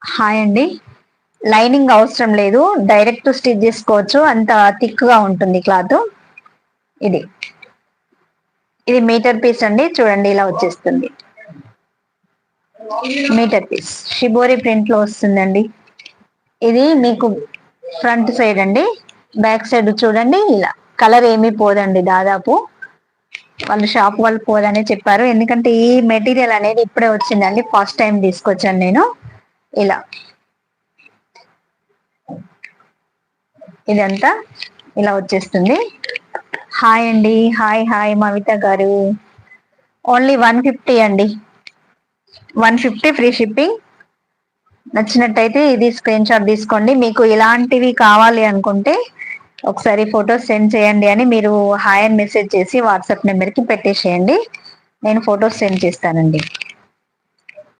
Hi అండి. Lining అవసరం లేదు, డైరెక్ట్ స్టిచ్ చేసుకోవచ్చు. అంత థిక్ గా ఉంటుంది క్లాత్. ఇది ఇది మీటర్ పీస్ అండి, చూడండి ఇలా వచ్చేస్తుంది. మీటర్ పీస్ షిబోరి ప్రింట్ లో వస్తుందండి. ఇది మీకు ఫ్రంట్ సైడ్ అండి, బ్యాక్ సైడ్ చూడండి ఇలా. కలర్ ఏమీ పోదండి, దాదాపు వాళ్ళు షాప్ వాళ్ళు పోదని చెప్పారు. ఎందుకంటే ఈ మెటీరియల్ అనేది ఇప్పుడే వచ్చిందండి, ఫస్ట్ టైం తీసుకొచ్చాను నేను. ఇలా ఇదంతా ఇలా వచ్చేస్తుంది. హాయ్ అండి, హాయ్ హాయ్ మమిత గారు. ఓన్లీ 150 అండి, 150 ఫ్రీ షిప్పింగ్. నచ్చినట్టయితే ఇది స్క్రీన్ షాట్ తీసుకోండి. మీకు ఇలాంటివి కావాలి అనుకుంటే ఒకసారి ఫొటోస్ సెండ్ చేయండి అని మీరు హాయ్ అని మెసేజ్ చేసి వాట్సాప్ నెంబర్కి పెట్టేసేయండి, నేను ఫొటోస్ సెండ్ చేస్తానండి.